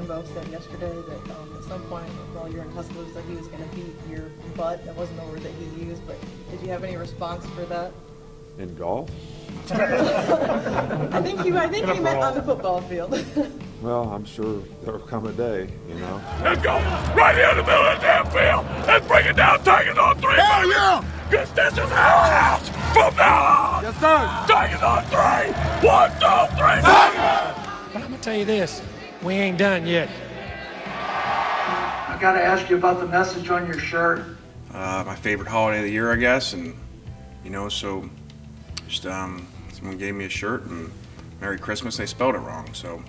Jimbo said yesterday that at some point while you were in Tuscaloosa, he was going to beat your butt. That wasn't the word that he used, but did you have any response for that? In golf? I think he meant on the football field. Well, I'm sure there'll come a day, you know. Let's go! Right here in the middle of the damn field! Let's bring it down, Tigers on 3! Hell yeah! Because this is our house from now on! Yes, sir! Tigers on 3! 1, 2, 3, Tigers! But I'm going to tell you this, we ain't done yet. I gotta ask you about the message on your shirt. My favorite holiday of the year, I guess, and so just someone gave me a shirt and Merry Christmas. They spelled it wrong, so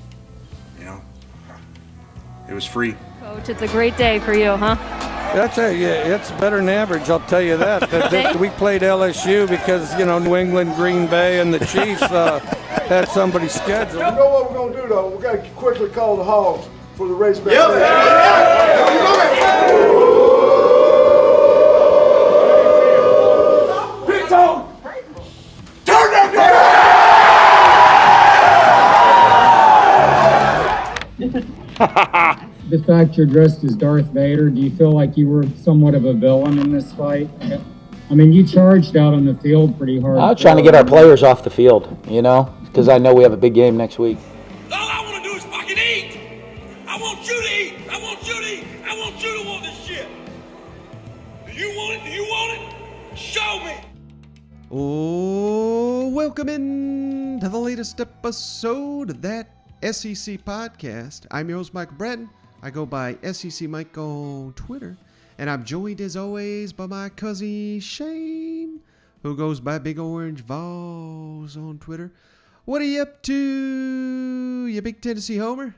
it was free. Coach, it's a great day for you, huh? That's it's better than average, I'll tell you that. We played LSU because, New England, Green Bay, and the Chiefs had somebody scheduled. You know what we're going to do, though? We've got to quickly call the Hogs for the race back. Big Toe! Turn that The fact you're dressed as Darth Vader, do you feel like you were somewhat of a villain in this fight? I mean, you charged out on the field pretty hard. I'm trying to get our players off the field, because I know we have a big game next week. All I want to do is fucking eat! I want you to eat! I want you to eat! I want you to want this shit! Do you want it? Do you want it? Show me! Oh, welcome in to the latest episode of that SEC podcast. I'm your host, Michael Breton. I go by SEC Mike on Twitter. And I'm joined as always by my cousin Shane, who goes by Big Orange Vols on Twitter. What are you up to, you big Tennessee homer?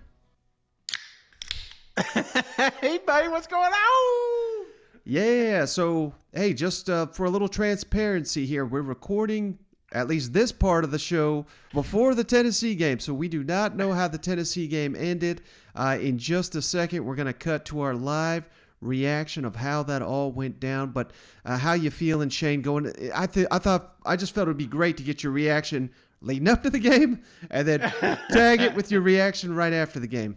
Hey, buddy, what's going on? Yeah, so, hey, just for a little transparency here, we're recording at least this part of the show before the Tennessee game, so we do not know how the Tennessee game ended. In just a second, we're going to cut to our live reaction of how that all went down. But how you feeling, Shane? Going? I just felt it would be great to get your reaction leading up to the game, and then tag it with your reaction right after the game.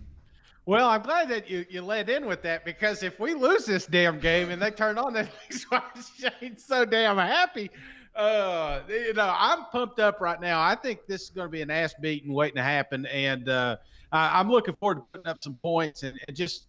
Well, I'm glad that you led in with that, because if we lose this damn game and they turn on, that makes Shane so damn happy. I'm pumped up right now. I think this is going to be an ass beating waiting to happen, and I'm looking forward to putting up some points and just,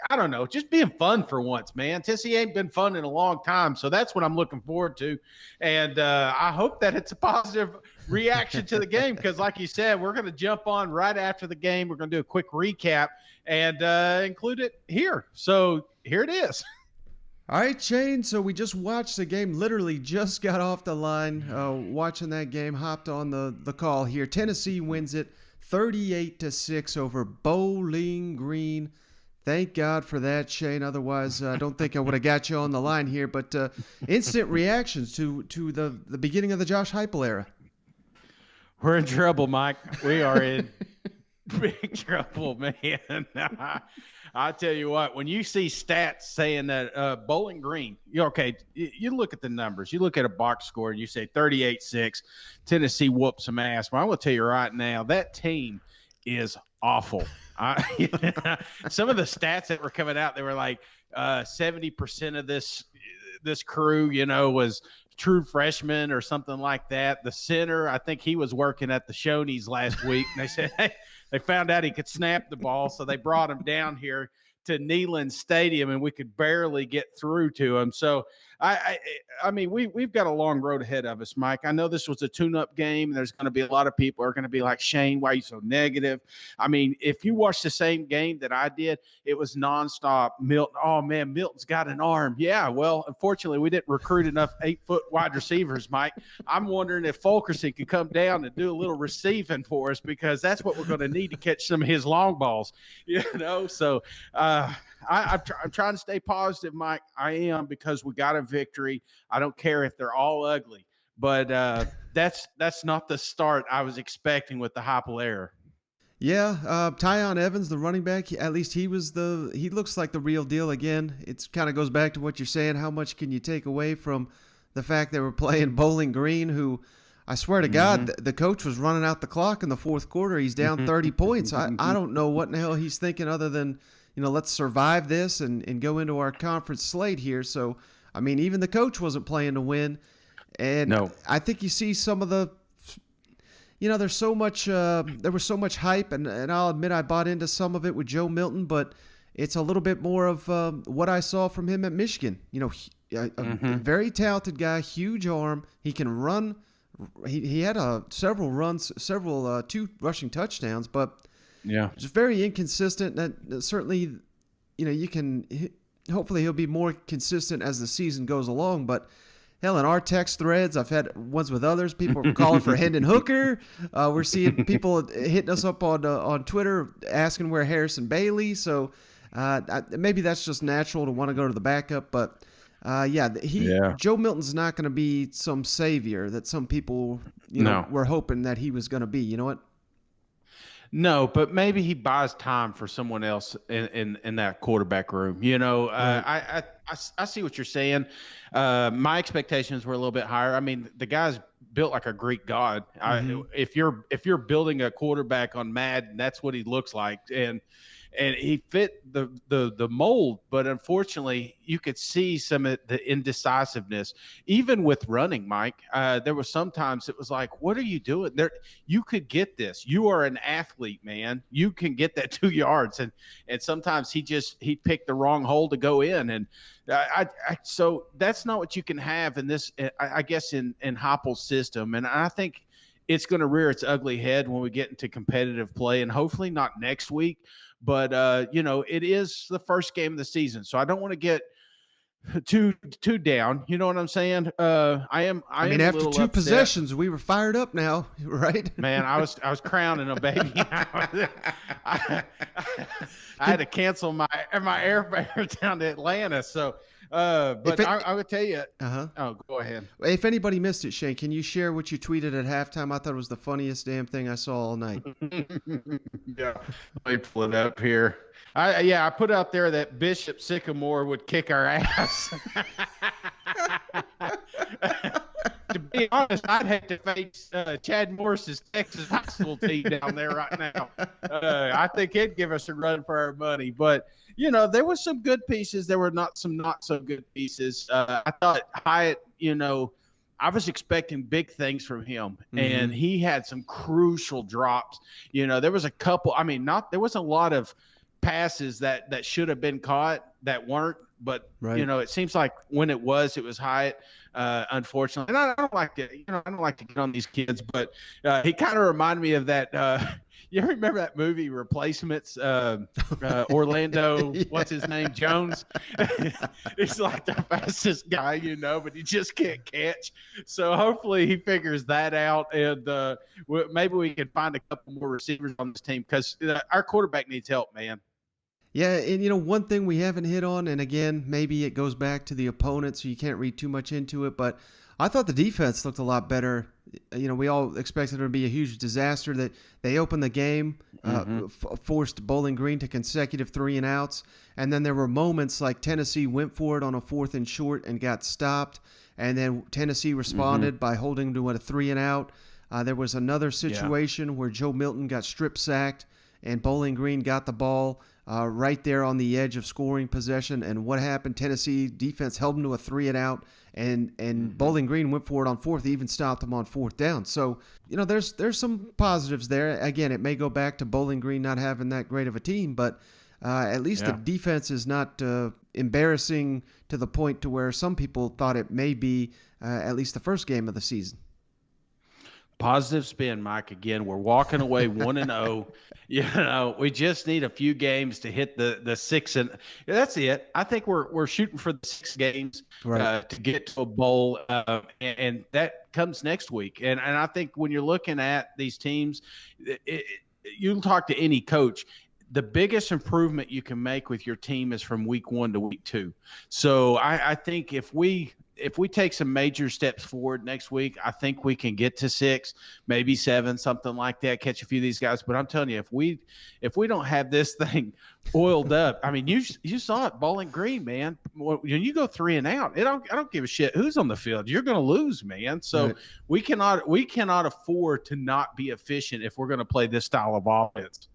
I don't know, just being fun for once, man. Tennessee ain't been fun in a long time, so that's what I'm looking forward to, and I hope that it's a positive reaction to the game, because like you said, we're going to jump on right after the game. We're going to do a quick recap and include it here. So here it is. All right, Shane, so we just watched the game, literally just got off the line watching that game, hopped on the call here. Tennessee wins it 38-6 over Bowling Green. Thank God for that, Shane. Otherwise, I don't think I would have got you on the line here. But instant reactions to the beginning of the Josh Heupel era. We're in trouble, Mike. We are in big trouble, man. I tell you what, when you see stats saying that Bowling Green, you look at the numbers. You look at a box score and you say 38-6, Tennessee whooped some ass. Well, I'm going to tell you right now, that team is awful. Some of the stats that were coming out, they were like 70% of this crew, was true freshmen or something like that. The center, I think he was working at the Shoney's last week. And they said, hey, they found out he could snap the ball, so they brought him down here to Neyland Stadium, and we could barely get through to him. So, I mean, we've got a long road ahead of us, Mike. I know this was a tune-up game. There's going to be a lot of people are going to be like, Shane, why are you so negative? I mean, if you watch the same game that I did, it was nonstop. Milton, oh, man, Milton's got an arm. Yeah, well, unfortunately, we didn't recruit enough 8-foot wide receivers, Mike. I'm wondering if Fulkerson could come down and do a little receiving for us, because that's what we're going to need to catch some of his long balls, So I'm trying to stay positive, Mike. I am, because we got a victory. I don't care if they're all ugly, but that's not the start I was expecting with the Heupel era. Yeah, Tyon Evans, the running back, at least he looks like the real deal again. It kind of goes back to what you're saying. How much can you take away from the fact they were playing Bowling Green, who I swear to God, the coach was running out the clock in the fourth quarter. He's down 30 points. I don't know what in the hell he's thinking other than, let's survive this and go into our conference slate here. So, I mean, even the coach wasn't playing to win. And No. I think you see some of the, there's so much, there was so much hype, and I'll admit I bought into some of it with Joe Milton, but it's a little bit more of what I saw from him at Michigan. A very talented guy, huge arm. He can run. He had several runs, two rushing touchdowns, but just very inconsistent. That certainly, you can hopefully he'll be more consistent as the season goes along. But hell, in our text threads, I've had ones with others. People are calling for Hendon Hooker. We're seeing people hitting us up on Twitter asking where Harrison Bailey. So maybe that's just natural to want to go to the backup, but. Joe Milton's not going to be some savior that some people, were hoping that he was going to be. You know what? No, but maybe he buys time for someone else in that quarterback room. Right. I see what you're saying. My expectations were a little bit higher. I mean, the guy's built like a Greek god. If you're building a quarterback on Madden, that's what he looks like, and he fit the mold, but unfortunately, you could see some of the indecisiveness, even with running, Mike. There was sometimes it was like, what are you doing there? You could get this. You are an athlete, man. You can get that 2 yards. And sometimes he picked the wrong hole to go in. And so that's not what you can have in this, I guess, in Heupel's system. And I think it's going to rear its ugly head when we get into competitive play, and hopefully not next week. But, it is the first game of the season, so I don't want to get too down. You know what I'm saying? I mean, after two possessions, we were fired up now, right? Man, I was crowning a baby. I had to cancel my airfare down to Atlanta, so but I would tell you. Oh, go ahead. If anybody missed it, Shane, can you share what you tweeted at halftime? I thought it was the funniest damn thing I saw all night. Yeah, let me pull it up here. I put out there that Bishop Sycamore would kick our ass. To be honest, I'd hate to face Chad Morris's Texas high school team down there right now. I think he'd give us a run for our money. But, there was some good pieces. There were not so good pieces. I thought Hyatt, I was expecting big things from him, and he had some crucial drops. There was a couple. I mean, there wasn't a lot of passes that should have been caught that weren't. But right. It seems like when it was Hyatt, unfortunately. And I don't like to, I don't like to get on these kids, but he kind of reminded me of that. You remember that movie Replacements? Orlando, what's his name? Jones. He's like the fastest guy, but he just can't catch. So hopefully he figures that out, and maybe we can find a couple more receivers on this team, because our quarterback needs help, man. Yeah, and one thing we haven't hit on, and again, maybe it goes back to the opponent, so you can't read too much into it, but I thought the defense looked a lot better. We all expected it to be a huge disaster. That they opened the game, forced Bowling Green to consecutive 3-and-outs, and then there were moments like Tennessee went for it on a 4th and short and got stopped, and then Tennessee responded by holding to a 3-and-out. There was another situation where Joe Milton got strip sacked, and Bowling Green got the ball right there on the edge of scoring possession. And what happened? Tennessee defense held them to a 3-and-out, and Bowling Green went for it on 4th. They even stopped them on 4th down. So, there's some positives there. Again, it may go back to Bowling Green not having that great of a team, but at least the defense is not embarrassing to the point to where some people thought it may be at least the first game of the season. Positive spin, Mike. Again, we're walking away 1-0. We just need a few games to hit the 6, and that's it. I think we're shooting for the 6 games to get to a bowl, and that comes next week. And I think when you're looking at these teams, you'll talk to any coach. the biggest improvement you can make with your team is from week 1 to week 2. So I think if we take some major steps forward next week, I think we can get to 6, maybe 7, something like that, catch a few of these guys. But I'm telling you, if we don't have this thing oiled up, I mean, you saw it, Bowling Green, man. When you go 3 and out, I don't give a shit who's on the field. You're going to lose, man. So Right. we cannot afford to not be efficient if we're going to play this style of offense.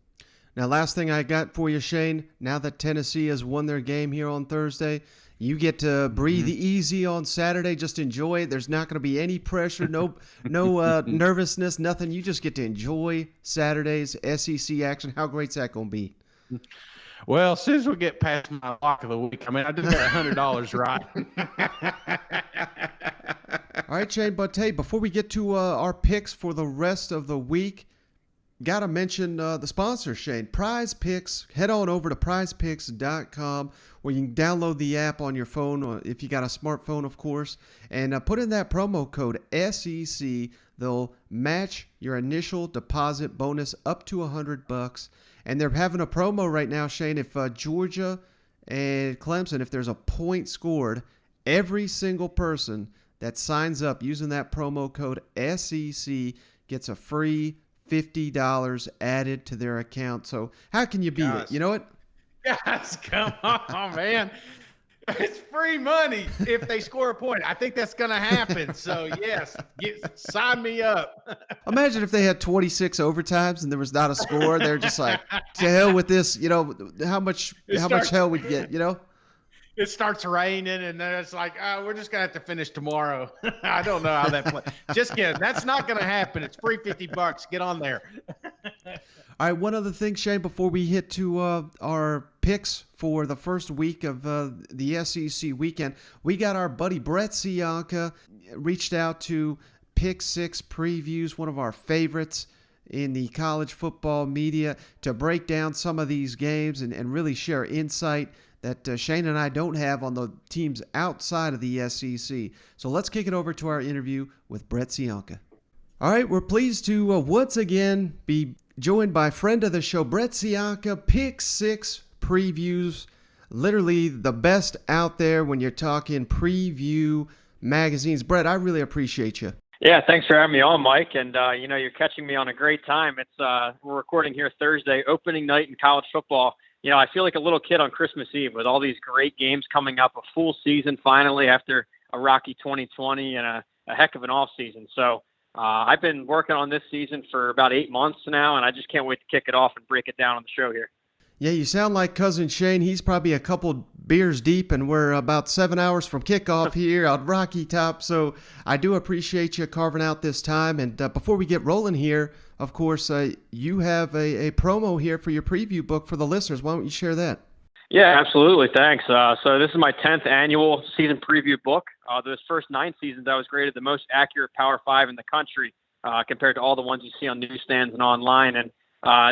Now, last thing I got for you, Shane, now that Tennessee has won their game here on Thursday, you get to breathe easy on Saturday. Just enjoy it. There's not going to be any pressure, no nervousness, nothing. You just get to enjoy Saturday's SEC action. How great's that going to be? Well, as soon as we get past my lock of the week, I mean, I just got $100 right. All right, Shane, but hey, before we get to our picks for the rest of the week, got to mention the sponsor, Shane. Prize Picks. Head on over to prizepicks.com where you can download the app on your phone, or if you got a smartphone, of course, and put in that promo code SEC. They'll match your initial deposit bonus up to $100. And they're having a promo right now, Shane. If Georgia and Clemson, if there's a point scored, every single person that signs up using that promo code SEC gets a free $50 added to their account. So how can you beat it? You know what? Guys, come on, man. It's free money if they score a point. I think that's going to happen. So, yes, sign me up. Imagine if they had 26 overtimes and there was not a score. They're just like, to hell with this. You know, how much hell we'd get, you know? It starts raining, and then it's like, oh, we're just going to have to finish tomorrow. I don't know how that plays. Just kidding. That's not going to happen. It's free $50. Get on there. All right, one other thing, Shane, before we hit to our picks for the first week of the SEC weekend, we got our buddy Brett Cianca reached out to Pick 6 Previews, one of our favorites in the college football media, to break down some of these games and really share insight that Shane and I don't have on the teams outside of the SEC. So let's kick it over to our interview with Brett Cianca. All right, we're pleased to once again be joined by friend of the show, Brett Cianca, Pick 6 Previews, literally the best out there when you're talking preview magazines. Brett, I really appreciate you. Yeah, thanks for having me on, Mike. And, you're catching me on a great time. It's we're recording here Thursday, opening night in college football. You know, I feel like a little kid on Christmas Eve with all these great games coming up, a full season finally after a rocky 2020 and a heck of an off season. So I've been working on this season for about 8 months now, and I just can't wait to kick it off and break it down on the show here. Yeah, you sound like Cousin Shane. He's probably a couple beers deep, and we're about 7 hours from kickoff here on Rocky Top. So I do appreciate you carving out this time. And before we get rolling here, of course, you have a promo here for your preview book for the listeners. Why don't you share that? Yeah, absolutely. Thanks. So this is my 10th annual season preview book. Those first 9 seasons, I was graded the most accurate Power 5 in the country compared to all the ones you see on newsstands and online. And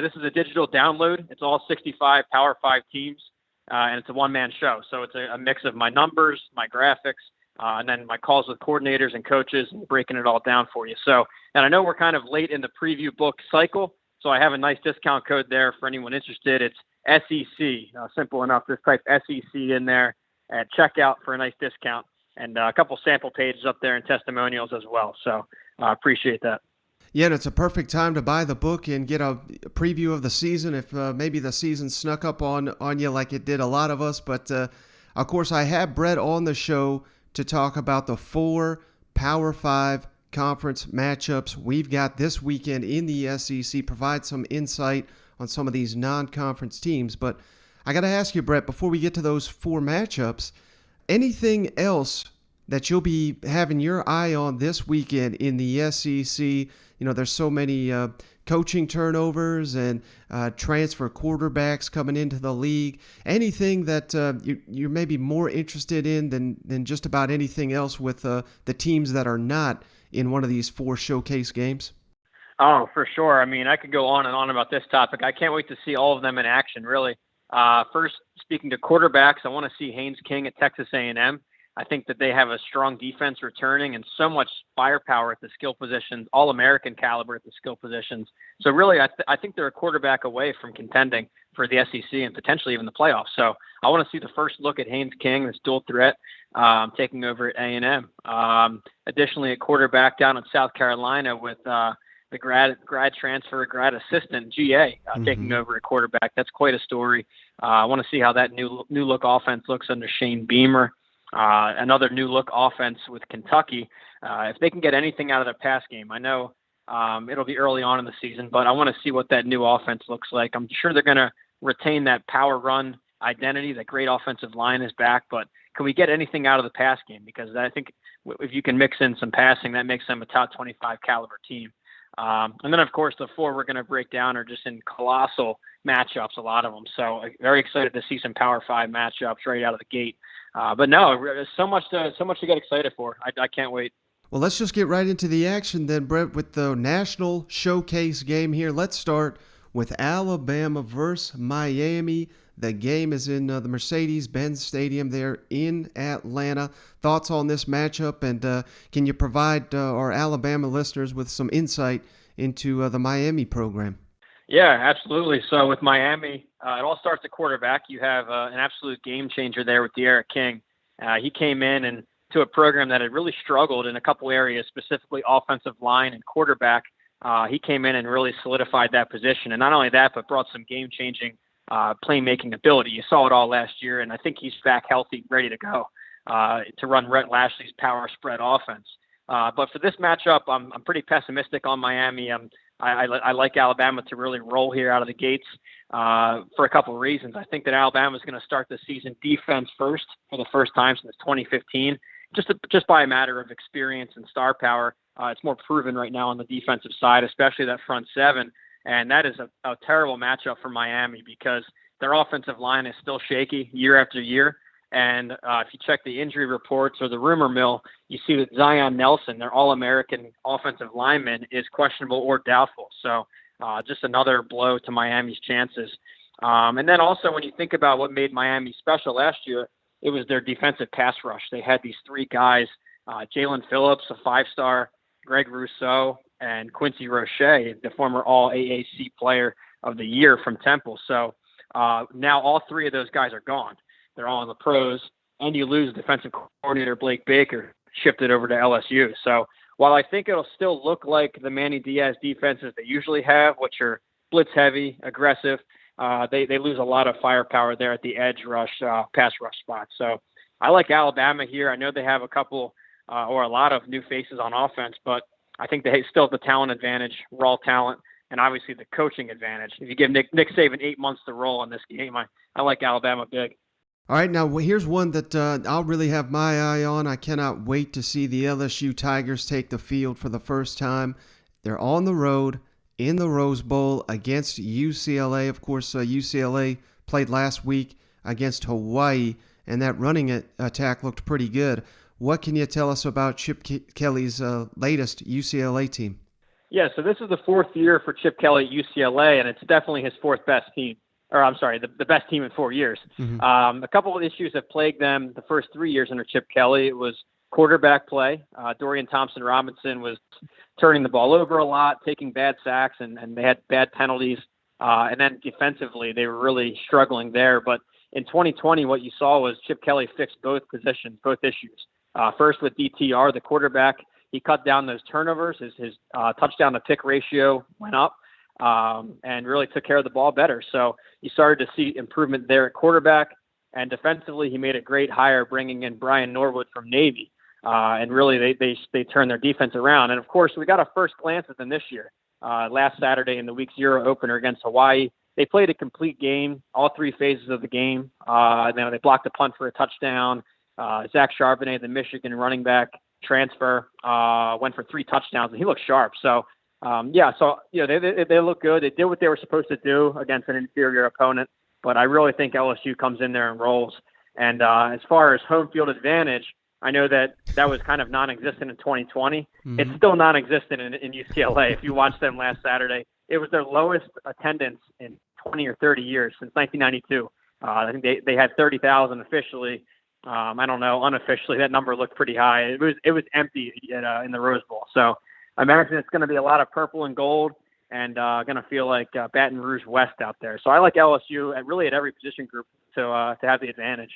this is a digital download. It's all 65 Power 5 teams, and it's a one-man show. So it's a mix of my numbers, my graphics, and then my calls with coordinators and coaches and breaking it all down for you. So, and I know we're kind of late in the preview book cycle, so I have a nice discount code there for anyone interested. It's SEC, simple enough. Just type SEC in there at checkout for a nice discount, and a couple sample pages up there and testimonials as well. So I appreciate that. Yeah, and it's a perfect time to buy the book and get a preview of the season if maybe the season snuck up on you like it did a lot of us. But, of course, I have Brett on the show to talk about the 4 Power 5 conference matchups we've got this weekend in the SEC, provide some insight on some of these non-conference teams. But I got to ask you, Brett, before we get to those 4 matchups, anything else that you'll be having your eye on this weekend in the SEC? You know, there's so many coaching turnovers and transfer quarterbacks coming into the league. Anything that you're maybe more interested in than just about anything else with the teams that are not in one of these 4 showcase games? Oh, for sure. I mean, I could go on and on about this topic. I can't wait to see all of them in action, really. First, speaking to quarterbacks, I want to see Haynes King at Texas A&M. I think that they have a strong defense returning and so much firepower at the skill positions, all-American caliber at the skill positions. So really, I think they're a quarterback away from contending for the SEC and potentially even the playoffs. So I want to see the first look at Haynes King, this dual threat, taking over at A&M. Additionally, a quarterback down in South Carolina with the grad transfer, grad assistant, GA, taking over at quarterback. That's quite a story. I want to see how that new look offense looks under Shane Beamer. Another new look offense with Kentucky. If they can get anything out of their pass game, I know it'll be early on in the season, but I want to see what that new offense looks like. I'm sure they're going to retain that power run identity. That great offensive line is back, but can we get anything out of the pass game? Because I think if you can mix in some passing, that makes them a top 25 caliber team. And then, of course, the four we're going to break down are just in colossal matchups, a lot of them. So very excited to see some Power 5 matchups right out of the gate. But no, there's so much to get excited for. I can't wait. Well, let's just get right into the action then, Brett, with the national showcase game here. Let's start with Alabama versus Miami. The game is in the Mercedes-Benz Stadium there in Atlanta. Thoughts on this matchup, and can you provide our Alabama listeners with some insight into the Miami program? Yeah, absolutely. So with Miami, it all starts at quarterback. You have an absolute game changer there with D'Eriq King. He came in and to a program that had really struggled in a couple areas, specifically offensive line and quarterback. He came in and really solidified that position. And not only that, but brought some game-changing playmaking ability. You saw it all last year, and I think he's back healthy, ready to go to run Rhett Lashley's power spread offense. But for this matchup, I'm pretty pessimistic on Miami. I like Alabama to really roll here out of the gates for a couple of reasons. I think that Alabama is going to start the season defense first for the first time since 2015, just by a matter of experience and star power. It's more proven right now on the defensive side, especially that front seven. And that is a terrible matchup for Miami because their offensive line is still shaky year after year. And if you check the injury reports or the rumor mill, you see that Zion Nelson, their All-American offensive lineman, is questionable or doubtful. So just another blow to Miami's chances. And then also when you think about what made Miami special last year, it was their defensive pass rush. They had these three guys, Jalen Phillips, a five-star, Greg Rousseau, and Quincy Roche, the former All-AAC Player of the Year from Temple. So now all three of those guys are gone. They're all in the pros, and you lose defensive coordinator Blake Baker, shifted over to LSU. So while I think it'll still look like the Manny Diaz defenses they usually have, which are blitz-heavy, aggressive, they lose a lot of firepower there at the edge rush, pass rush spot. So I like Alabama here. I know they have a couple or a lot of new faces on offense, but I think they still have the talent advantage, raw talent, and obviously the coaching advantage. If you give Nick Saban 8 months to roll in this game, I like Alabama big. All right, now here's one that I'll really have my eye on. I cannot wait to see the LSU Tigers take the field for the first time. They're on the road in the Rose Bowl against UCLA. Of course, UCLA played last week against Hawaii, and that running attack looked pretty good. What can you tell us about Chip Kelly's latest UCLA team? Yeah, so this is the fourth year for Chip Kelly at UCLA, and it's definitely his fourth best team. Or I'm sorry, the best team in 4 years. Mm-hmm. A couple of issues have plagued them the first 3 years under Chip Kelly. It was quarterback play. Dorian Thompson-Robinson was turning the ball over a lot, taking bad sacks, and they had bad penalties. And then defensively, they were really struggling there. But in 2020, what you saw was Chip Kelly fixed both positions, both issues. First with DTR, the quarterback, he cut down those turnovers. His touchdown to pick ratio went up. And really took care of the ball better. So you started to see improvement there at quarterback, and defensively he made a great hire bringing in Brian Norwood from Navy. And really they turned their defense around. And of course we got a first glance at them this year. Last Saturday in the week 0 opener against Hawaii, they played a complete game, all three phases of the game. They blocked a punt for a touchdown. Zach Charbonnet, the Michigan running back transfer, went for 3 touchdowns, and he looked sharp. So they look good. They did what they were supposed to do against an inferior opponent, but I really think LSU comes in there and rolls. And as far as home field advantage, I know that was kind of non-existent in 2020. Mm-hmm. It's still non-existent in UCLA. If you watched them last Saturday, it was their lowest attendance in 20 or 30 years since 1992. I think they had 30,000 officially. I don't know, unofficially that number looked pretty high. It was empty in the Rose Bowl. So I imagine it's going to be a lot of purple and gold, and going to feel like Baton Rouge West out there. So I like LSU at every position group to have the advantage.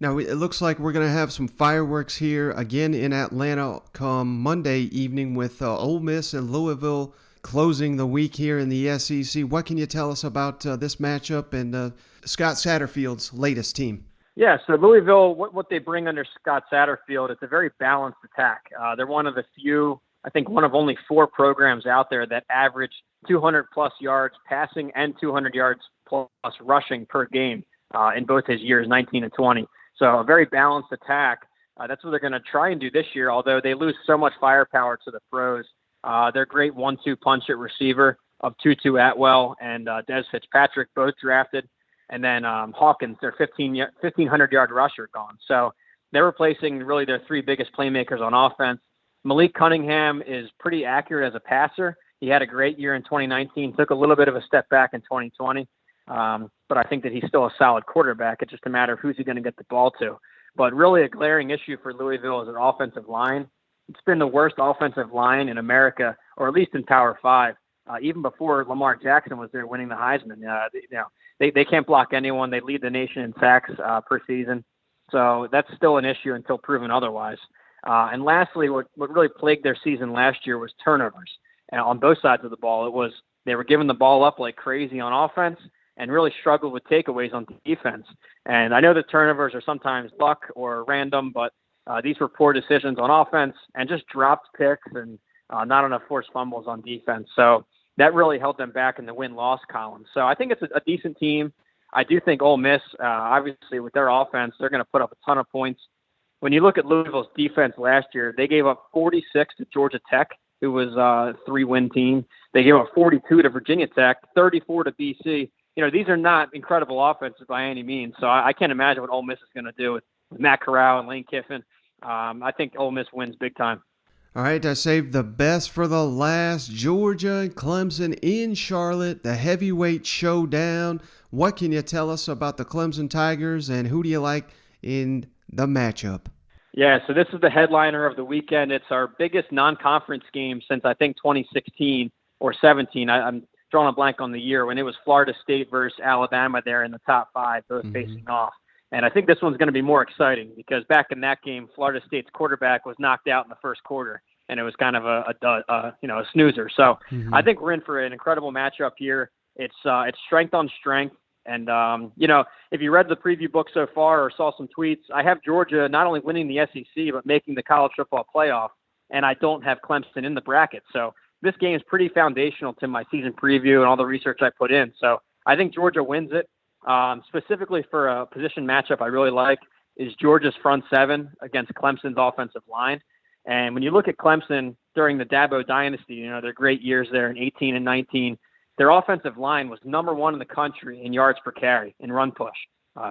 Now, it looks like we're going to have some fireworks here again in Atlanta come Monday evening with Ole Miss and Louisville closing the week here in the SEC. What can you tell us about this matchup and Scott Satterfield's latest team? Yeah, so Louisville, what they bring under Scott Satterfield, it's a very balanced attack. They're one of the few, I think one of only 4 programs out there that average 200-plus yards passing and 200 yards plus rushing per game in both his years, 19 and 20. So a very balanced attack. That's what they're going to try and do this year, although they lose so much firepower to the pros. They're great 1-2 punch at receiver of Tutu Atwell and Des Fitzpatrick, both drafted. And then Hawkins, their 1,500-yard rusher, gone. So they're replacing really their 3 biggest playmakers on offense. Malik Cunningham is pretty accurate as a passer. He had a great year in 2019, took a little bit of a step back in 2020. But I think that he's still a solid quarterback. It's just a matter of who's he going to get the ball to. But really a glaring issue for Louisville is their offensive line. It's been the worst offensive line in America, or at least in Power 5. Even before Lamar Jackson was there winning the Heisman. They can't block anyone. They lead the nation in sacks per season. So that's still an issue until proven otherwise. And lastly, what really plagued their season last year was turnovers. And on both sides of the ball, they were giving the ball up like crazy on offense and really struggled with takeaways on defense. And I know that turnovers are sometimes luck or random, but these were poor decisions on offense and just dropped picks and not enough forced fumbles on defense. So that really held them back in the win-loss column. So I think it's a decent team. I do think Ole Miss, obviously with their offense, they're going to put up a ton of points. When you look at Louisville's defense last year, they gave up 46 to Georgia Tech, who was a 3-win team. They gave up 42 to Virginia Tech, 34 to BC. These are not incredible offenses by any means. So I can't imagine what Ole Miss is going to do with Matt Corral and Lane Kiffin. I think Ole Miss wins big time. All right, I saved the best for the last. Georgia and Clemson in Charlotte, the heavyweight showdown. What can you tell us about the Clemson Tigers, and who do you like in the matchup? Yeah, so this is the headliner of the weekend. It's our biggest non-conference game since, I think, 2016 or 17. I'm drawing a blank on the year when it was Florida State versus Alabama there in the top 5, both facing off. And I think this one's going to be more exciting because back in that game, Florida State's quarterback was knocked out in the first quarter, and it was kind of a snoozer. So I think we're in for an incredible matchup here. It's strength on strength. And, if you read the preview book so far or saw some tweets, I have Georgia not only winning the SEC, but making the college football playoff. And I don't have Clemson in the bracket. So this game is pretty foundational to my season preview and all the research I put in. So I think Georgia wins it. Specifically for a position matchup I really like is Georgia's front 7 against Clemson's offensive line. And when you look at Clemson during the Dabo dynasty, their great years there in 18 and 19, their offensive line was number 1 in the country in yards per carry in run push,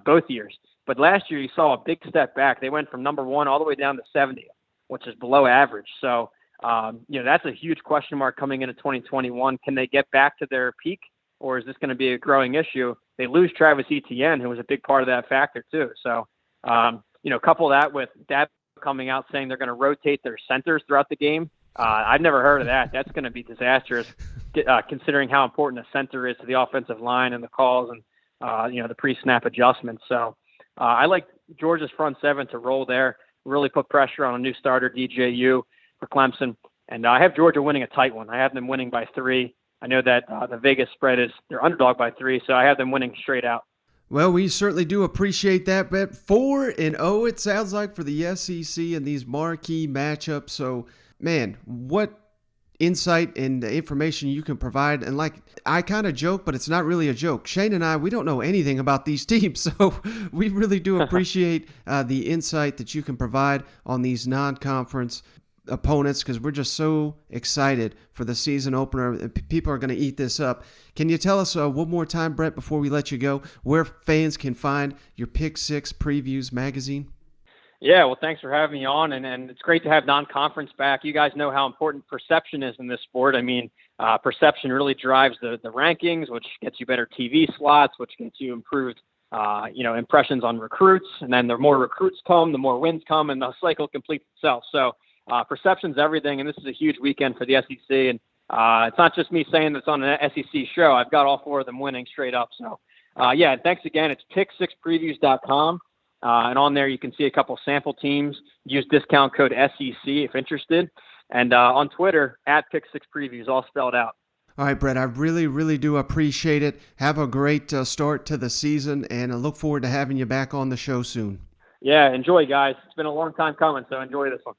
both years. But last year you saw a big step back. They went from number 1 all the way down to 70, which is below average. So, that's a huge question mark coming into 2021. Can they get back to their peak, or is this going to be a growing issue? They lose Travis Etienne, who was a big part of that factor too. So, couple that with Dabo coming out saying they're going to rotate their centers throughout the game. I've never heard of that. That's going to be disastrous, considering how important a center is to the offensive line and the calls and, the pre-snap adjustments. So I like Georgia's front 7 to roll there, really put pressure on a new starter, DJU, for Clemson. And I have Georgia winning a tight one. I have them winning by 3. I know that the Vegas spread is they're underdog by 3, so I have them winning straight out. Well, we certainly do appreciate that bet. 4-0, it sounds like, for the SEC and these marquee matchups. So, man, what insight and information you can provide. And I kind of joke, but it's not really a joke. Shane and I, we don't know anything about these teams. So we really do appreciate the insight that you can provide on these non-conference opponents, because we're just so excited for the season opener. People are going to eat this up. Can you tell us one more time, Brett, before we let you go, where fans can find your Pick 6 Previews magazine? Yeah, well, thanks for having me on, and it's great to have non-conference back. You guys know how important perception is in this sport. I mean, perception really drives the rankings, which gets you better TV slots, which gets you improved impressions on recruits, and then the more recruits come, the more wins come, and the cycle completes itself. So perception's everything, and this is a huge weekend for the SEC. And it's not just me saying that's on an SEC show. I've got all 4 of them winning straight up. So, thanks again. It's pick6previews.com. And on there, you can see a couple sample teams. Use discount code SEC if interested. And on Twitter, at pick6previews, all spelled out. All right, Brett, I really, really do appreciate it. Have a great start to the season, and I look forward to having you back on the show soon. Yeah, enjoy, guys. It's been a long time coming, so enjoy this one.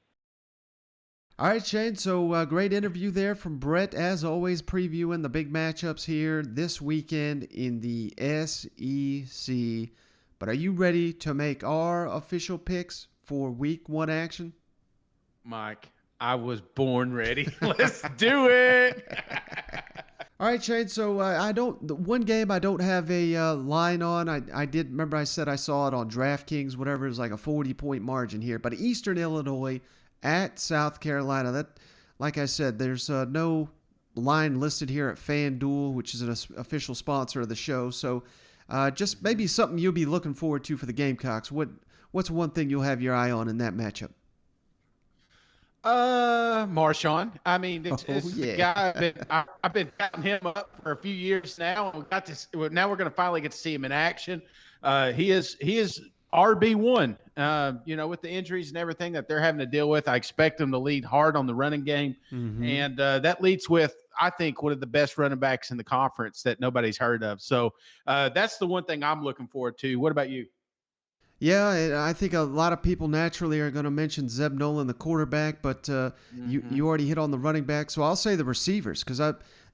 All right, Shane, so great interview there from Brett, as always, previewing the big matchups here this weekend in the SEC. But are you ready to make our official picks for Week 1 action? Mike, I was born ready. Let's do it. All right, Shane. So the one game I don't have a line on. I did remember I said I saw it on DraftKings, whatever. It was like a 40-point margin here. But Eastern Illinois at South Carolina. That, like I said, there's no line listed here at FanDuel, which is an official sponsor of the show. So just maybe something you'll be looking forward to for the Gamecocks. What's one thing you'll have your eye on in that matchup? Marshawn. I mean, it's the guy I've been counting him up for a few years now. Now we're going to finally get to see him in action. He is RB1. With the injuries and everything that they're having to deal with, I expect him to lead hard on the running game, and that leads with, I think, one of the best running backs in the conference that nobody's heard of. So that's the one thing I'm looking forward to. What about you? Yeah, I think a lot of people naturally are going to mention Zeb Nolan, the quarterback, but you already hit on the running back. So I'll say the receivers, because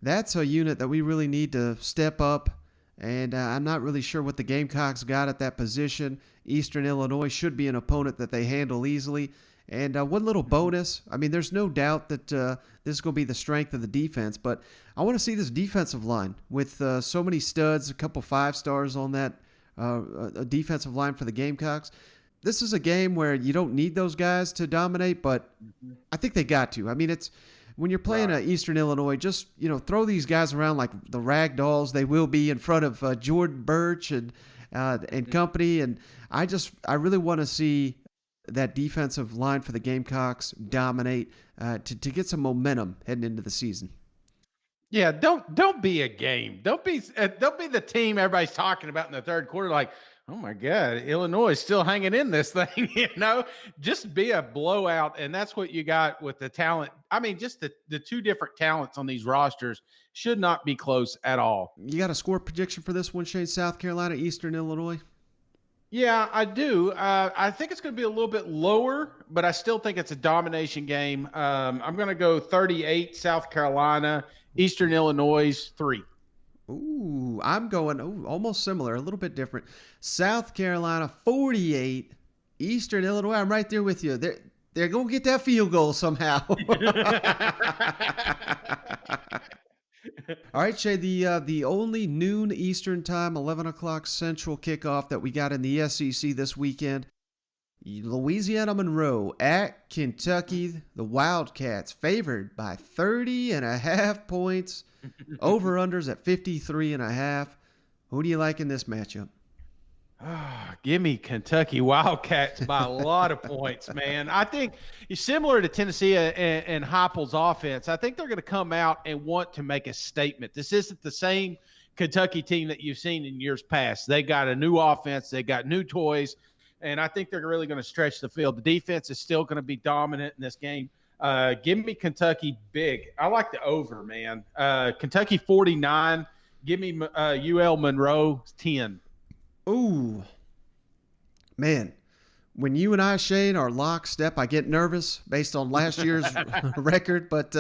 that's a unit that we really need to step up, and I'm not really sure what the Gamecocks got at that position. Eastern Illinois should be an opponent that they handle easily. And one little bonus, I mean, there's no doubt that this is going to be the strength of the defense, but I want to see this defensive line with so many studs, a couple 5-stars on that a defensive line for the Gamecocks. This is a game where you don't need those guys to dominate, but I think they got to. I mean, it's when you're playing Eastern Illinois, just throw these guys around like the rag dolls they will be in front of Jordan Birch and company. And I really want to see that defensive line for the Gamecocks dominate to get some momentum heading into the season. Yeah, don't be a game. Don't be the team everybody's talking about in the third quarter. Like, oh my God, Illinois is still hanging in this thing. Just be a blowout, and that's what you got with the talent. I mean, just the 2 different talents on these rosters should not be close at all. You got a score prediction for this one, Shane? South Carolina, Eastern Illinois. Yeah, I do. I think it's going to be a little bit lower, but I still think it's a domination game. I'm going to go 38 South Carolina, Eastern Illinois 3. Ooh, I'm going almost similar, a little bit different. South Carolina 48, Eastern Illinois. I'm right there with you. They're going to get that field goal somehow. All right, Shay, the only noon Eastern time, 11 o'clock Central kickoff that we got in the SEC this weekend. Louisiana Monroe at Kentucky. The Wildcats favored by 30.5 points. Over-unders at 53.5. Who do you like in this matchup? Give me Kentucky Wildcats by a lot of points, man. I think similar to Tennessee and Heupel's offense, I think they're going to come out and want to make a statement. This isn't the same Kentucky team that you've seen in years past. They got a new offense. They got new toys, and I think they're really going to stretch the field. The defense is still going to be dominant in this game. Give me Kentucky big. I like the over, man. Kentucky 49. Give me UL Monroe 10. Ooh, man, when you and I, Shane, are lockstep, I get nervous based on last year's record. But,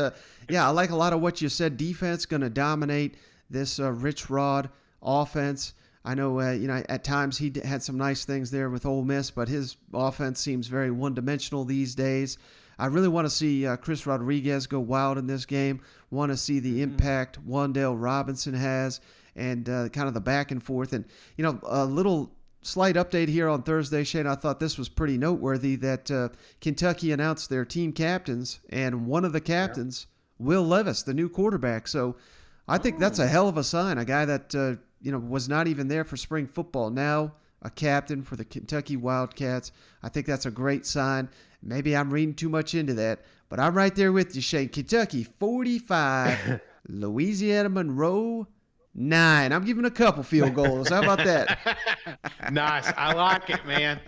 yeah, I like a lot of what you said. Defense going to dominate this Rich Rod offense. I know, at times he had some nice things there with Ole Miss, but his offense seems very one-dimensional these days. I really want to see Chris Rodriguez go wild in this game. Want to see the impact Wan'Dale Robinson has. And kind of the back and forth. And, a little slight update here on Thursday, Shane. I thought this was pretty noteworthy that Kentucky announced their team captains, and one of the captains, Will Levis, the new quarterback. So I think that's a hell of a sign. A guy that was not even there for spring football. Now a captain for the Kentucky Wildcats. I think that's a great sign. Maybe I'm reading too much into that, but I'm right there with you, Shane. Kentucky 45, Louisiana Monroe 9. I'm giving a couple field goals. How about that? Nice. I like it, man.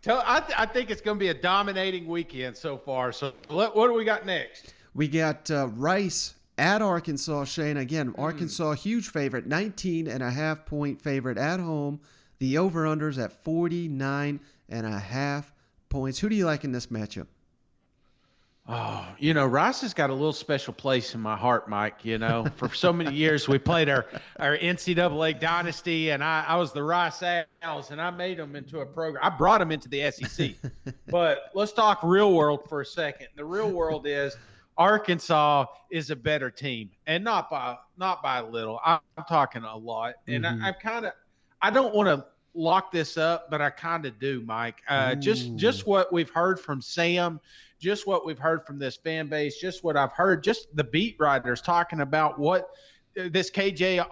I think it's going to be a dominating weekend so far. So what do we got next? We got Rice at Arkansas, Shane. Again, Arkansas, huge favorite, 19.5-point favorite at home. The over-unders at 49.5 points. Who do you like in this matchup? Oh, Rice has got a little special place in my heart, Mike. For so many years we played our NCAA dynasty, and I was the Rice Owls, and I made them into a program. I brought them into the SEC. But let's talk real world for a second. The real world is Arkansas is a better team, and not by a little. I'm talking a lot, and I don't want to lock this up, but I kind of do, Mike. Just what we've heard from Sam, just what we've heard from this fan base, just what I've heard, just the beat writers talking about what this KJ.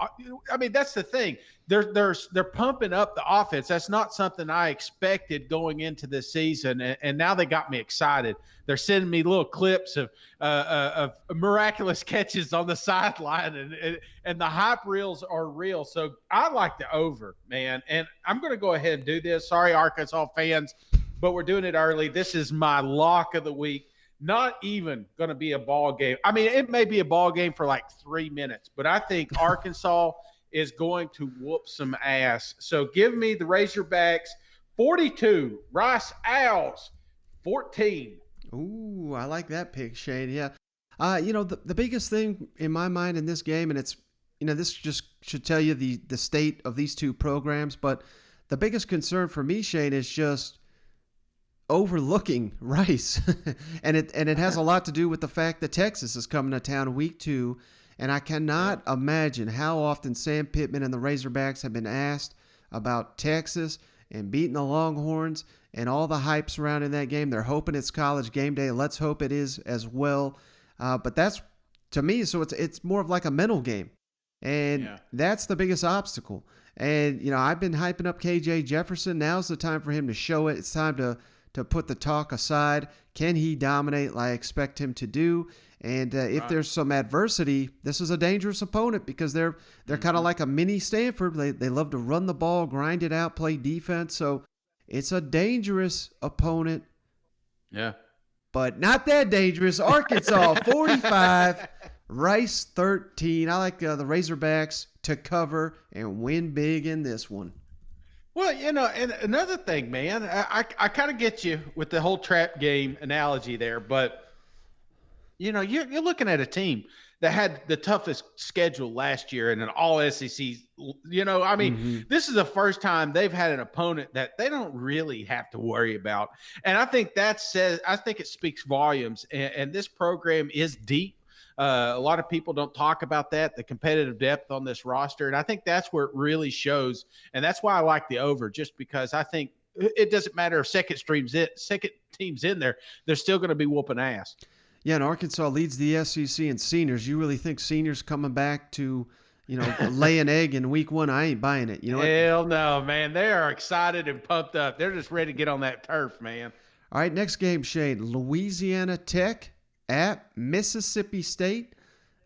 I mean, that's the thing. They're pumping up the offense. That's not something I expected going into this season, and now they got me excited. They're sending me little clips of miraculous catches on the sideline, and the hype reels are real. So I like the over, man, and I'm going to go ahead and do this. Sorry, Arkansas fans, but we're doing it early. This is my lock of the week. Not even going to be a ball game. I mean, it may be a ball game for like 3 minutes, but I think Arkansas is going to whoop some ass. So give me the Razorbacks 42, Rice Owls 14. Ooh, I like that pick, Shane. Yeah. The biggest thing in my mind in this game, and it's, this just should tell you the state of these two programs, but the biggest concern for me, Shane, is just overlooking Rice. and it has a lot to do with the fact that Texas is coming to town week 2, and I cannot imagine how often Sam Pittman and the Razorbacks have been asked about Texas and beating the Longhorns and all the hype surrounding that game. They're hoping it's College game day. Let's hope it is as well. But that's, to me, so it's more of like a mental game. And that's the biggest obstacle. And, I've been hyping up KJ Jefferson. Now's the time for him to show it. It's time to put the talk aside. Can he dominate like I expect him to do? And if there's some adversity, this is a dangerous opponent because they're kind of like a mini Stanford. They love to run the ball, grind it out, play defense. So it's a dangerous opponent. Yeah. But not that dangerous. Arkansas 45, Rice 13. I like the Razorbacks to cover and win big in this one. Well, and another thing, man, I kind of get you with the whole trap game analogy there, but, you're looking at a team that had the toughest schedule last year in an all-SEC, this is the first time they've had an opponent that they don't really have to worry about. And I think I think it speaks volumes, and this program is deep. A lot of people don't talk about that, the competitive depth on this roster. And I think that's where it really shows. And that's why I like the over, just because I think it doesn't matter if second team's in there, they're still going to be whooping ass. Yeah, and Arkansas leads the SEC in seniors. You really think seniors coming back to, lay an egg in week 1? I ain't buying it. Hell no, man. They are excited and pumped up. They're just ready to get on that turf, man. All right, next game, Shane. Louisiana Tech at Mississippi State.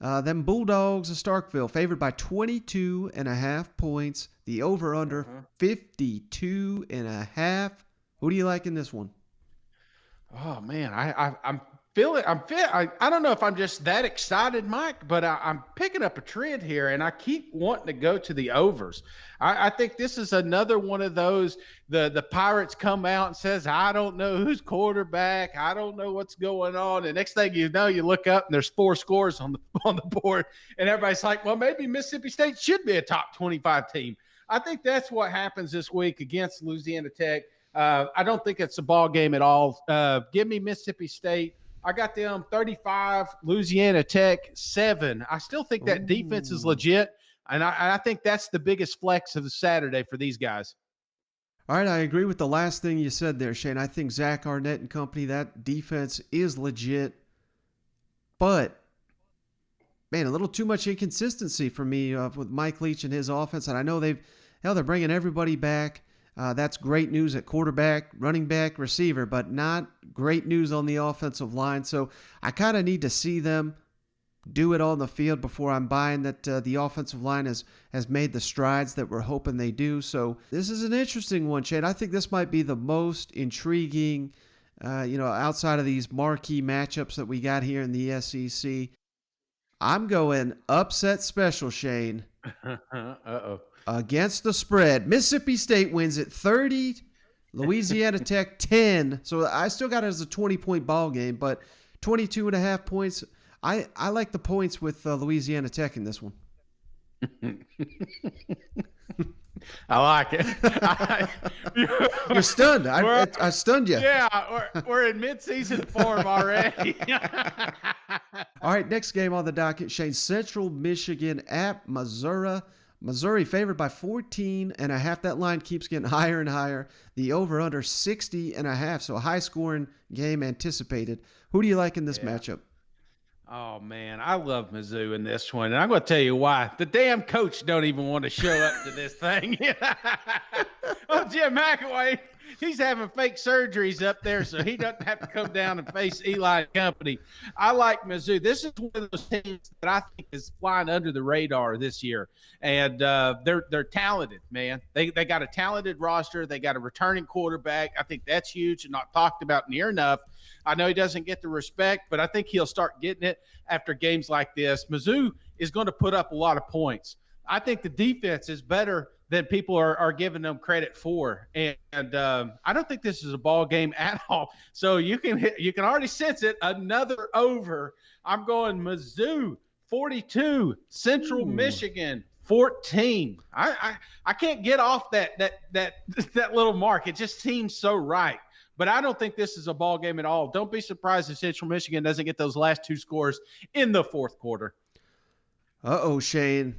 Them Bulldogs of Starkville favored by 22.5 points. The over-under 52.5. Who do you like in this one? Oh, man, I'm feeling. I don't know if I'm just that excited, Mike, but I'm picking up a trend here, and I keep wanting to go to the overs. I think this is another one of those. The Pirates come out and says, "I don't know who's quarterback. I don't know what's going on." And next thing you know, you look up and there's 4 scores on the board, and everybody's like, "Well, maybe Mississippi State should be a top 25 team." I think that's what happens this week against Louisiana Tech. I don't think it's a ball game at all. Give me Mississippi State. I got them 35, Louisiana Tech 7. I still think that defense is legit, and I think that's the biggest flex of the Saturday for these guys. All right, I agree with the last thing you said there, Shane. I think Zach Arnett and company, that defense is legit, but man, a little too much inconsistency for me with Mike Leach and his offense. And I know they're bringing everybody back. That's great news at quarterback, running back, receiver, but not great news on the offensive line. So I kind of need to see them do it on the field before I'm buying that the offensive line has made the strides that we're hoping they do. So this is an interesting one, Shane. I think this might be the most intriguing, outside of these marquee matchups that we got here in the SEC. I'm going upset special, Shane. Uh-oh. Against the spread. Mississippi State wins at 30, Louisiana Tech 10. So I still got it as a 20-point ball game, but 22.5 points. I like the points with Louisiana Tech in this one. I like it. You're stunned. I stunned you. Yeah, we're in mid-season form already. All right, next game on the docket, Shane. Central Michigan at Missouri. Missouri favored by 14.5. That line keeps getting higher and higher. The over-under 60.5. So a high-scoring game anticipated. Who do you like in this matchup? Oh, man, I love Mizzou in this one. And I'm going to tell you why. The damn coach don't even want to show up to this thing. Oh, Jim McElwain, he's having fake surgeries up there, so he doesn't have to come down and face Eli and company. I like Mizzou. This is one of those teams that I think is flying under the radar this year. And they're talented, man. They got a talented roster. They got a returning quarterback. I think that's huge and not talked about near enough. I know he doesn't get the respect, but I think he'll start getting it after games like this. Mizzou is going to put up a lot of points. I think the defense is better than people are giving them credit for, and I don't think this is a ball game at all. So you can already sense it. Another over. I'm going Mizzou 42, Central Michigan 14. I can't get off that little mark. It just seems so right. But I don't think this is a ball game at all. Don't be surprised if Central Michigan doesn't get those last two scores in the fourth quarter. Uh-oh, Shane.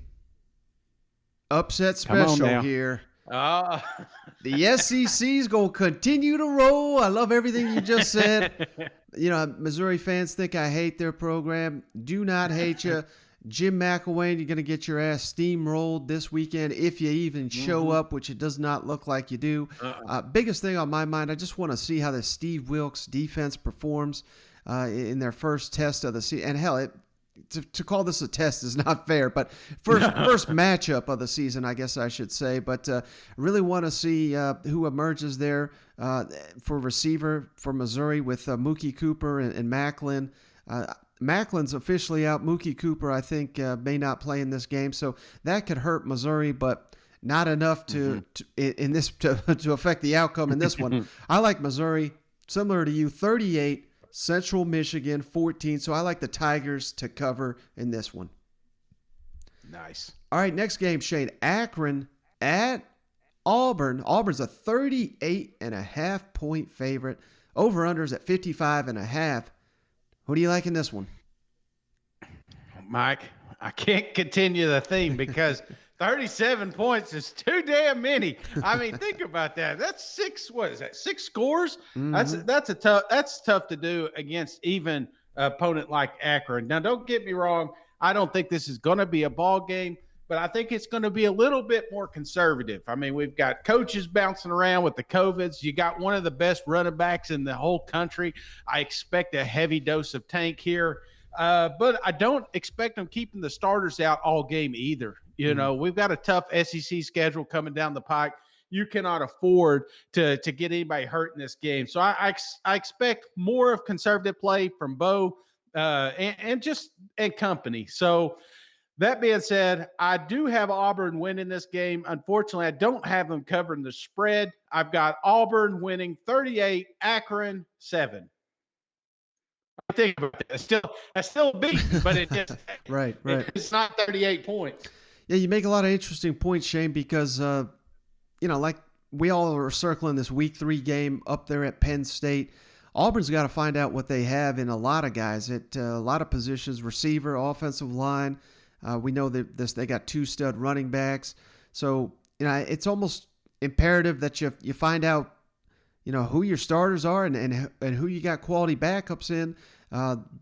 Upset special here. The SEC's going to continue to roll. I love everything you just said. Missouri fans think I hate their program. Do not hate you. Jim McElwain, you're going to get your ass steamrolled this weekend if you even show up, which it does not look like you do. Biggest thing on my mind, I just want to see how the Steve Wilkes defense performs in their first test of the season. And hell, to call this a test is not fair, but first matchup of the season, I guess I should say. But I really want to see who emerges there for receiver for Missouri with Mookie Cooper and Macklin. Macklin's officially out. Mookie Cooper, I think, may not play in this game, so that could hurt Missouri, but not enough to affect the outcome in this one. I like Missouri, similar to you, 38, Central Michigan 14. So I like the Tigers to cover in this one. Nice. All right, next game, Shane. Akron at Auburn. Auburn's a 38.5 point favorite. Over-unders at 55.5. Who do you like in this one? Mike, I can't continue the theme because 37 points is too damn many. I mean, think about that. That's six scores? Mm-hmm. That's tough to do against even an opponent like Akron. Now, don't get me wrong. I don't think this is going to be a ball game, but I think it's going to be a little bit more conservative. I mean, we've got coaches bouncing around with the COVIDs. You got one of the best running backs in the whole country. I expect a heavy dose of tank here. But I don't expect them keeping the starters out all game either. You know, we've got a tough SEC schedule coming down the pike. You cannot afford to get anybody hurt in this game. So I expect more of conservative play from Bo and company. So that being said, I do have Auburn winning this game. Unfortunately, I don't have them covering the spread. I've got Auburn winning 38, Akron 7. I think about that. That's still a beat, but it just right. It's not 38 points. Yeah, you make a lot of interesting points, Shane, because like we all are circling this week 3 game up there at Penn State. Auburn's got to find out what they have in a lot of guys at a lot of positions: receiver, offensive line. We know that they got 2 stud running backs, so it's almost imperative that you find out who your starters are and who you got quality backups in,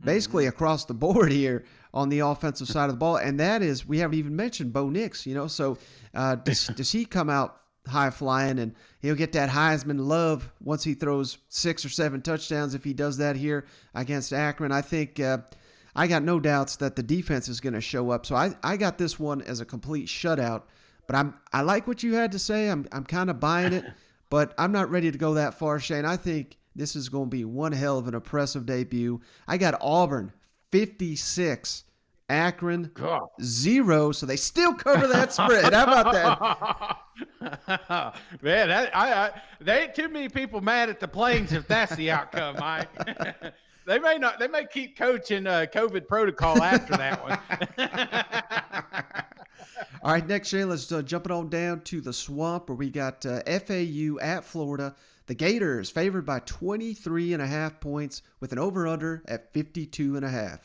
basically across the board here. on the offensive side of the ball, and that is, we haven't even mentioned Bo Nix, so does he come out high flying, and he'll get that Heisman love once he throws 6 or 7 touchdowns if he does that here against Akron. I think I got no doubts that the defense is going to show up. So I got this one as a complete shutout, but I like what you had to say. I'm kind of buying it, but I'm not ready to go that far, Shane. I think this is going to be one hell of an impressive debut. I got Auburn 56, Akron 0, so they still cover that spread. How about that? Man, there ain't too many people mad at the Plains if that's the outcome, Mike. They may keep coaching COVID protocol after that one. All right, next, Shane, let's jump it on down to the Swamp, where we got FAU at Florida. The Gators favored by 23.5 points with an over-under at 52.5.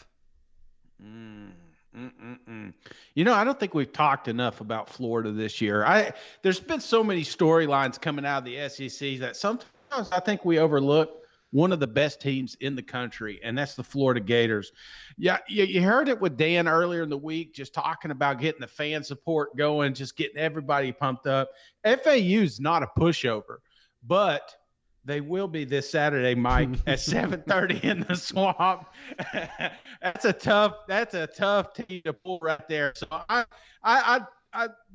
I don't think we've talked enough about Florida this year. There's been so many storylines coming out of the SEC that sometimes I think we overlook one of the best teams in the country, and that's the Florida Gators. Yeah, you heard it with Dan earlier in the week, just talking about getting the fan support going, just getting everybody pumped up. FAU's not a pushover, but they will be this Saturday, Mike, at 7:30 in the Swamp. That's a tough team to pull right there. So I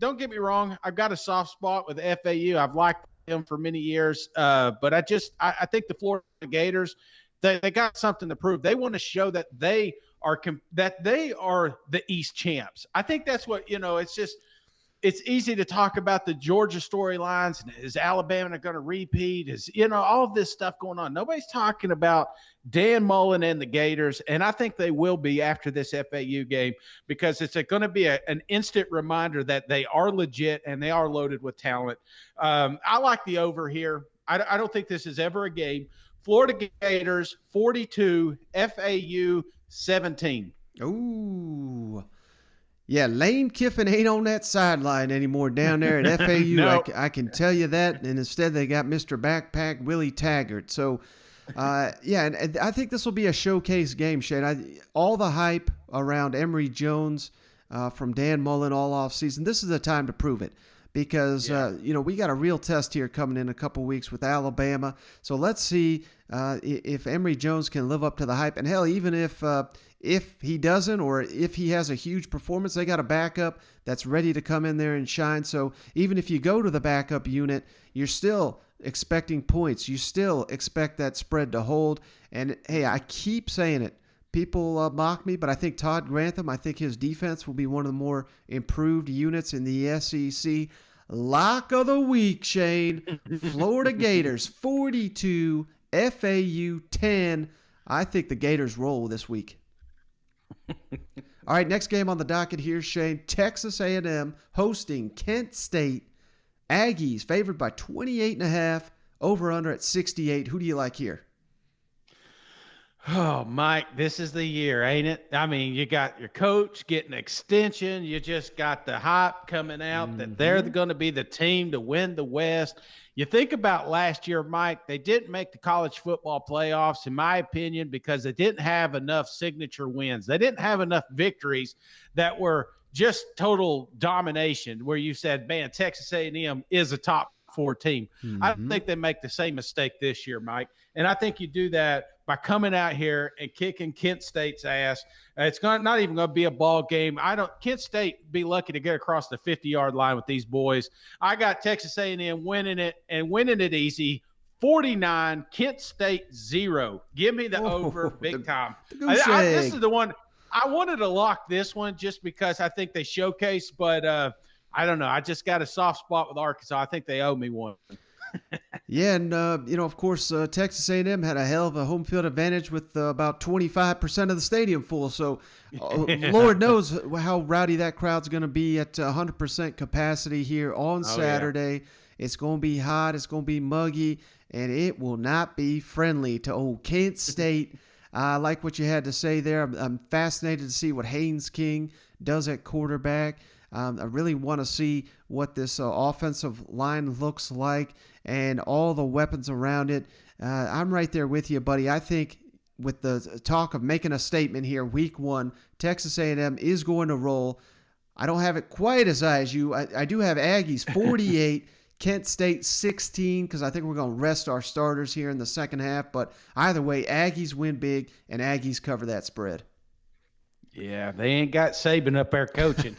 don't get me wrong, I've got a soft spot with FAU. I've liked them for many years, but I think the Florida Gators, they got something to prove. They want to show that they are the East champs. I think that's what it's easy to talk about the Georgia storylines. Is Alabama going to repeat? Is all of this stuff going on? Nobody's talking about Dan Mullen and the Gators, and I think they will be after this FAU game, because it's going to be an instant reminder that they are legit and they are loaded with talent. I like the over here. I don't think this is ever a game. Florida Gators 42, FAU 17. Ooh. Yeah, Lane Kiffin ain't on that sideline anymore down there at FAU. No. I can tell you that. And instead they got Mr. Backpack Willie Taggart. So, and I think this will be a showcase game, Shane. All the hype around Emory Jones from Dan Mullen all off season. This is the time to prove it, because we got a real test here coming in a couple weeks with Alabama. So let's see if Emory Jones can live up to the hype. And hell, even if he doesn't, or if he has a huge performance, they got a backup that's ready to come in there and shine. So even if you go to the backup unit, you're still expecting points. You still expect that spread to hold. And hey, I keep saying it. People mock me, but I think Todd Grantham, I think his defense will be one of the more improved units in the SEC. Lock of the week, Shane. Florida Gators 42, FAU 10. I think the Gators roll this week. All right, next game on the docket here, Shane. Texas A&M hosting Kent State. Aggies favored by 28.5, over under at 68. Who do you like here? Oh, Mike, this is the year, ain't it? I mean, you got your coach getting an extension. You just got the hype coming out that they're going to be the team to win the West. You think about last year, Mike, they didn't make the college football playoffs, in my opinion, because they didn't have enough signature wins. They didn't have enough victories that were just total domination, where you said, man, Texas A&M is a top 4 team. I don't think they make the same mistake this year, Mike. And I think you do that by coming out here and kicking Kent State's ass. It's not even going to be a ball game. Kent State be lucky to get across the 50-yard line with these boys. I got Texas A&M winning it, and winning it easy. 49, Kent State 0. Give me the over big time. This is the one. I wanted to lock this one just because I think they showcase, but I don't know. I just got a soft spot with Arkansas. I think they owe me one. Yeah, and of course, Texas A&M had a hell of a home field advantage with about 25% of the stadium full. So, Lord knows how rowdy that crowd's going to be at 100% capacity here on Saturday. Yeah. It's going to be hot. It's going to be muggy, and it will not be friendly to old Kent State. I like what you had to say there. I'm fascinated to see what Haynes King does at quarterback. I really want to see what this offensive line looks like and all the weapons around it. I'm right there with you, buddy. I think with the talk of making a statement here, week 1, Texas A&M is going to roll. I don't have it quite as high as you. I do have Aggies 48, Kent State 16, because I think we're going to rest our starters here in the second half. But either way, Aggies win big, and Aggies cover that spread. Yeah, they ain't got Saban up there coaching.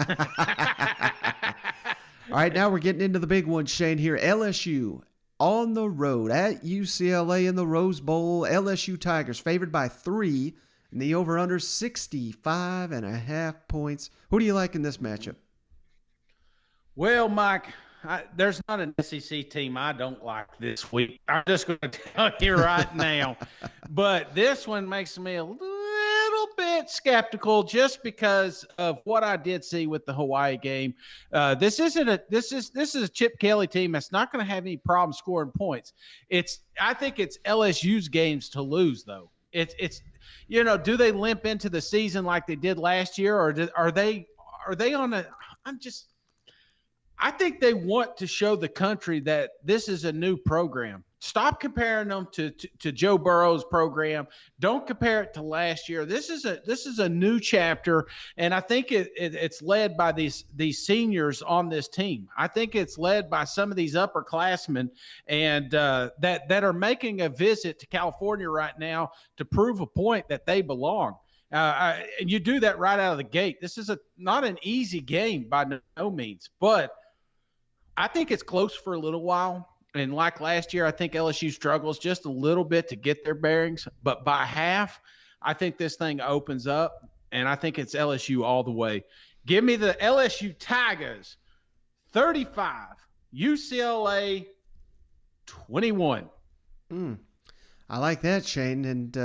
All right, now we're getting into the big one, Shane, here. LSU on the road at UCLA in the Rose Bowl. LSU Tigers favored by 3, and the over-under 65.5 points. Who do you like in this matchup? Well, Mike, there's not an SEC team I don't like this week. I'm just going to tell you right now. But this one makes me a little bit skeptical just because of what I did see with the Hawaii game. This is a Chip Kelly team that's not going to have any problem scoring points. I think it's LSU's games to lose, though. It's do they limp into the season like they did last year, or are they on a? I think they want to show the country that this is a new program. Stop comparing them to Joe Burrow's program. Don't compare it to last year. This is a new chapter, and I think it's led by these seniors on this team. I think it's led by some of these upperclassmen, and that are making a visit to California right now to prove a point that they belong. And you do that right out of the gate. This is not an easy game by no means, but I think it's close for a little while. And like last year, I think LSU struggles just a little bit to get their bearings. But by half, I think this thing opens up, and I think it's LSU all the way. Give me the LSU Tigers 35, UCLA 21. I like that, Shane. And,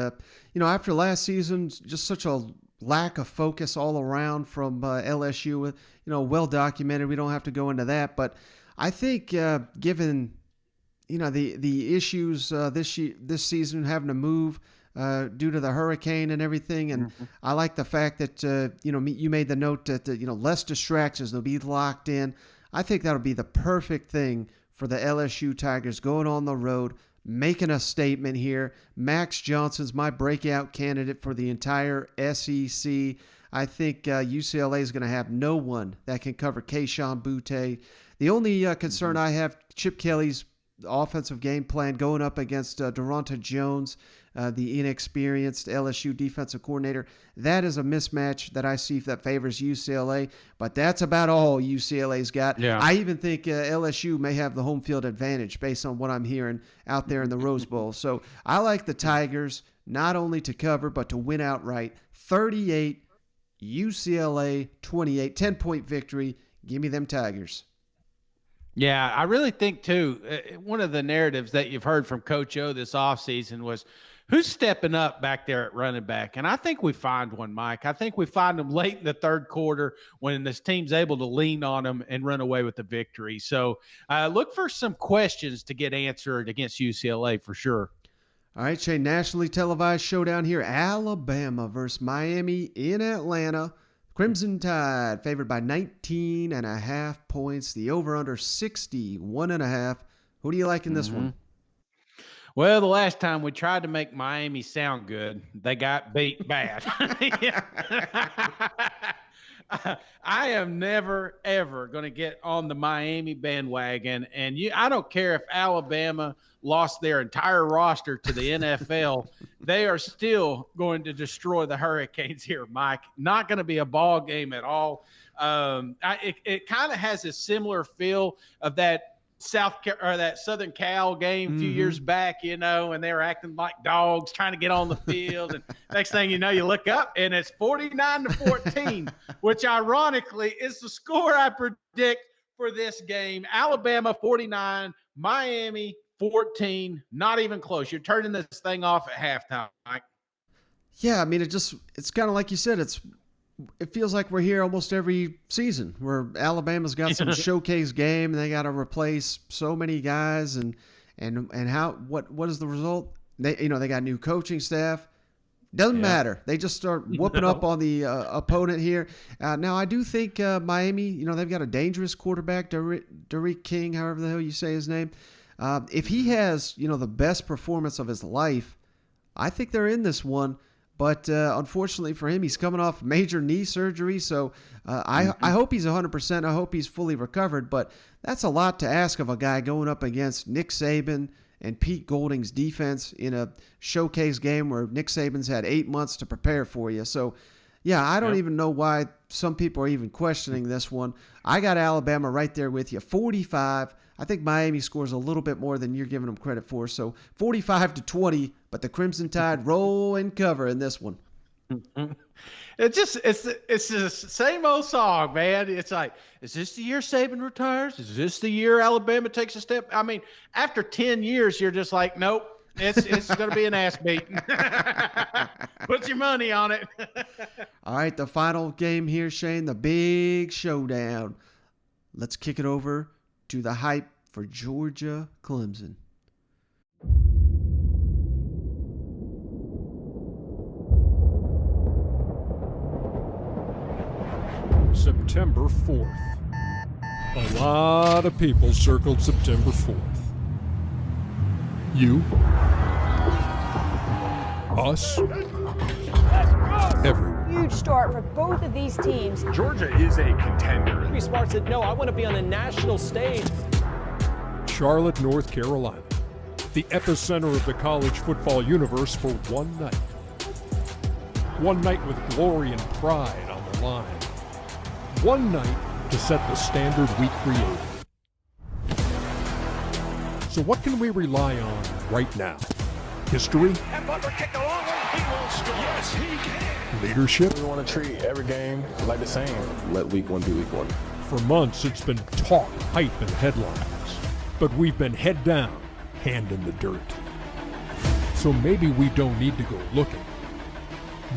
after last season, just such a lack of focus all around from LSU, well documented. We don't have to go into that. But I think given the issues this season, having to move due to the hurricane and everything, and I like the fact that you made the note that less distractions, they'll be locked in. I think that'll be the perfect thing for the LSU Tigers going on the road, making a statement here. Max Johnson's my breakout candidate for the entire SEC. I think UCLA is going to have no one that can cover Kayshon Boutte. The only concern I have, Chip Kelly's offensive game plan going up against Duranta Jones, the inexperienced LSU defensive coordinator. That is a mismatch that I see that favors UCLA, but that's about all UCLA's got. Yeah. I even think LSU may have the home field advantage based on what I'm hearing out there in the Rose Bowl. So I like the Tigers not only to cover, but to win outright. 38, UCLA 28, 10-point victory. Give me them Tigers. Yeah, I really think, too, one of the narratives that you've heard from Coach O this offseason was who's stepping up back there at running back. And I think we find one, Mike. I think we find them late in the third quarter when this team's able to lean on them and run away with the victory. So look for some questions to get answered against UCLA for sure. All right, Shane, nationally televised showdown here. Alabama versus Miami in Atlanta. Crimson Tide favored by 19.5 points. The over-under 61.5. Who do you like in this one? Well, the last time we tried to make Miami sound good, they got beat bad. I am never, ever going to get on the Miami bandwagon. And I don't care if Alabama lost their entire roster to the NFL. They are still going to destroy the Hurricanes here, Mike. Not going to be a ball game at all. It kind of has a similar feel of that that Southern Cal game a few years back, and they were acting like dogs trying to get on the field. And next thing you know, you look up and it's 49-14, which ironically is the score I predict for this game. Alabama 49, Miami 14, not even close. You're turning this thing off at halftime, Mike. Yeah, I mean, it's kind of like you said, it feels like we're here almost every season where Alabama's got some showcase game and they got to replace so many guys and what is the result? They got new coaching staff. Doesn't matter. They just start whooping up on the opponent here. Now I do think Miami, they've got a dangerous quarterback, Derek King, however the hell you say his name. If he has, the best performance of his life, I think they're in this one. But unfortunately for him, he's coming off major knee surgery. So I hope he's 100%. I hope he's fully recovered. But that's a lot to ask of a guy going up against Nick Saban and Pete Golding's defense in a showcase game where Nick Saban's had 8 months to prepare for you. So, yeah, I don't even know why some people are even questioning this one. I got Alabama right there with you, 45. I think Miami scores a little bit more than you're giving them credit for. So 45-20, but the Crimson Tide roll and cover in this one. It's the same old song, man. It's like, is this the year Saban retires? Is this the year Alabama takes a step? I mean, after 10 years, you're just like, nope, it's going to be an ass beating. Put your money on it. All right, the final game here, Shane, the big showdown. Let's kick it over to the hype for Georgia Clemson. September 4th. A lot of people circled September 4th. You? Us? Everyone. Huge start for both of these teams. Georgia is a contender. Be smart said, no, I want to be on a national stage. Charlotte, North Carolina. The epicenter of the college football universe for one night. One night with glory and pride on the line. One night to set the standard we created. So what can we rely on right now? History? And Butler kicked the long one. He will score. Yes, he can. Leadership? We want to treat every game like the same. Let week one be week one. For months, it's been talk, hype, and headlines. But we've been head down, hand in the dirt. So maybe we don't need to go looking.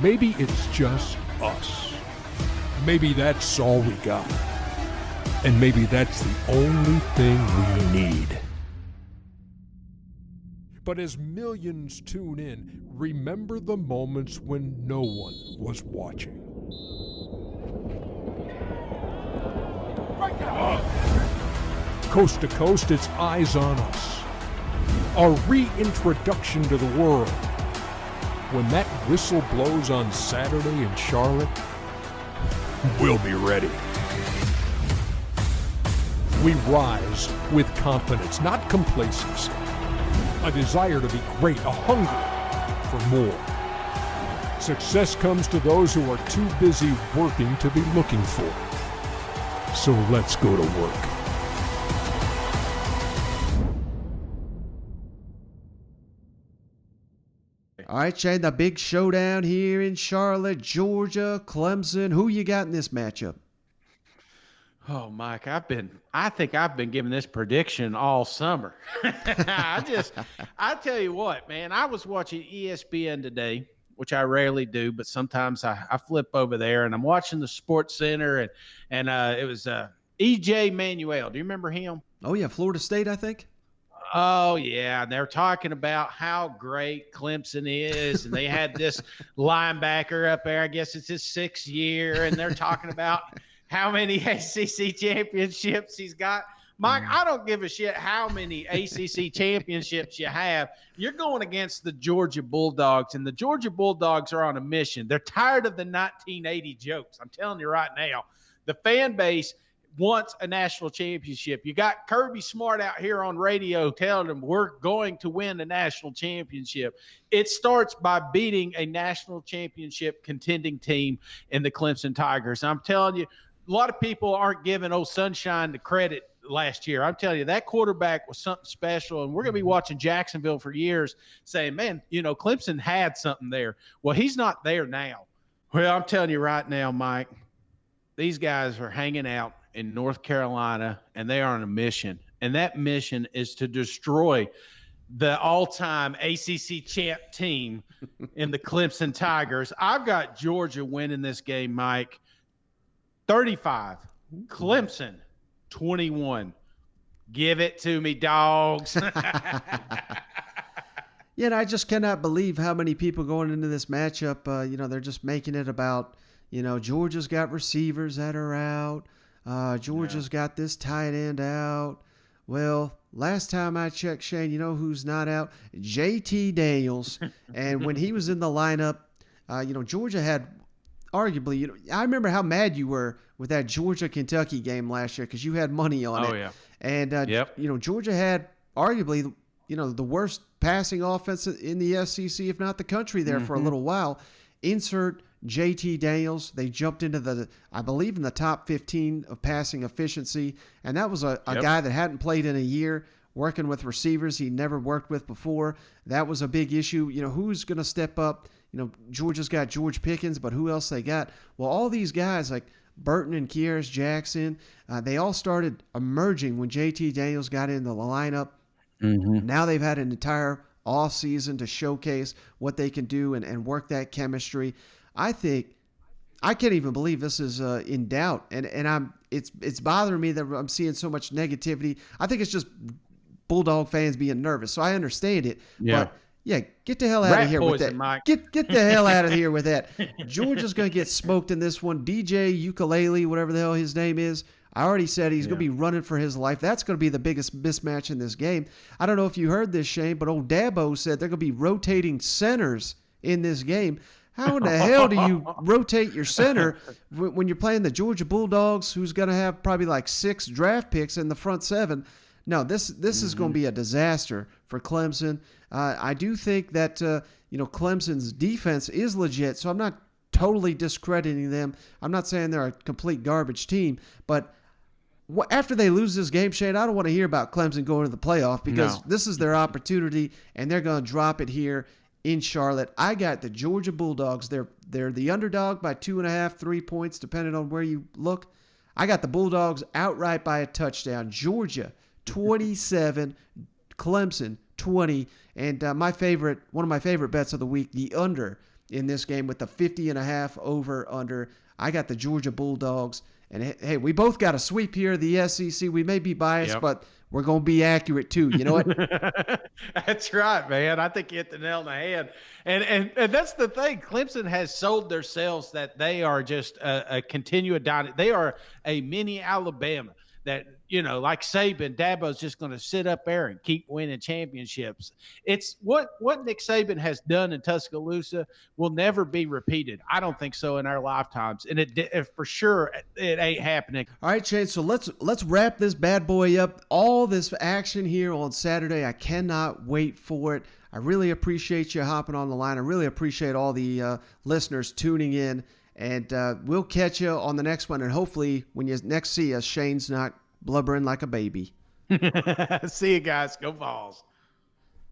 Maybe it's just us. Maybe that's all we got. And maybe that's the only thing we need. But as millions tune in, remember the moments when no one was watching. Coast to coast, it's eyes on us. Our reintroduction to the world. When that whistle blows on Saturday in Charlotte, we'll be ready. We rise with confidence, not complacency. A desire to be great, a hunger for more. Success comes to those who are too busy working to be looking for it. So let's go to work. All right, Shane, the big showdown here in Charlotte, Georgia, Clemson. Who you got in this matchup? Oh, Mike, I think I've been giving this prediction all summer. I tell you what, man, I was watching ESPN today, which I rarely do, but sometimes I flip over there and I'm watching the Sports Center and it was EJ Manuel. Do you remember him? Oh yeah, Florida State, I think. Oh, yeah. And they're talking about how great Clemson is. And they had this linebacker up there. I guess it's his 6th year. And they're talking about how many ACC championships he's got. Mike, I don't give a shit how many ACC championships you have. You're going against the Georgia Bulldogs, and the Georgia Bulldogs are on a mission. They're tired of the 1980 jokes. I'm telling you right now. The fan base wants a national championship. You got Kirby Smart out here on radio telling them we're going to win a national championship. It starts by beating a national championship contending team in the Clemson Tigers. I'm telling you, a lot of people aren't giving old Sunshine the credit last year. I'm telling you, that quarterback was something special, and we're going to be watching Jacksonville for years saying, man, you know, Clemson had something there. Well, he's not there now. Well, I'm telling you right now, Mike, these guys are hanging out in North Carolina, and they are on a mission. And that mission is to destroy the all-time ACC champ team in the Clemson Tigers. I've got Georgia winning this game, Mike. 35. Clemson, 21. Give it to me, dogs. Yeah, and I just cannot believe how many people going into this matchup, they're just making it about, Georgia's got receivers that are out. Georgia's got this tight end out. Well, last time I checked, Shane, you know who's not out? JT Daniels. And when he was in the lineup, Georgia had arguably, I remember how mad you were with that Georgia-Kentucky game last year because you had money on it. Oh, yeah. And, Georgia had arguably, the worst passing offense in the SEC, if not the country there for a little while. Insert JT Daniels. They jumped into I believe in the top 15 of passing efficiency. And that was a guy that hadn't played in a year, working with receivers he never worked with before. That was a big issue. Who's going to step up? Georgia's got George Pickens, but who else they got? Well, all these guys like Burton and Kearis Jackson, they all started emerging when JT Daniels got into the lineup. Now they've had an entire off season to showcase what they can do and work that chemistry. I think I can't even believe this is in doubt, and it's bothering me that I'm seeing so much negativity. I think it's just Bulldog fans being nervous, so I understand it. Yeah. But yeah, get the hell out of here with that. Mike. Get the hell out of here with that. Georgia's going to get smoked in this one. DJ Ukulele, whatever the hell his name is, I already said he's going to be running for his life. That's going to be the biggest mismatch in this game. I don't know if you heard this, Shane, but old Dabo said they're going to be rotating centers in this game. How in the hell do you rotate your center when you're playing the Georgia Bulldogs, who's going to have probably like 6 draft picks in the front 7? No, this is going to be a disaster for Clemson. I do think that Clemson's defense is legit, so I'm not totally discrediting them. I'm not saying they're a complete garbage team, but after they lose this game, Shane, I don't want to hear about Clemson going to the playoff because this is their opportunity, and they're going to drop it here in Charlotte. I got the Georgia Bulldogs. They're the underdog by 2.5, 3 points, depending on where you look. I got the Bulldogs outright by a touchdown. Georgia 27, Clemson 20, and one of my favorite bets of the week, the under in this game with the 50.5 over under. I got the Georgia Bulldogs, and hey, we both got a sweep here of the SEC. We may be biased, but we're going to be accurate too. You know what? That's right, man. I think you hit the nail on the head. And that's the thing. Clemson has sold themselves that they are just a continual dominant. They are a mini Alabama that, like Saban, Dabo's just going to sit up there and keep winning championships. It's what Nick Saban has done in Tuscaloosa will never be repeated. I don't think so in our lifetimes. And for sure, it ain't happening. All right, Shane, so let's wrap this bad boy up. All this action here on Saturday, I cannot wait for it. I really appreciate you hopping on the line. I really appreciate all the listeners tuning in. And we'll catch you on the next one. And hopefully when you next see us, Shane's not blubbering like a baby. See you guys. Go Vols.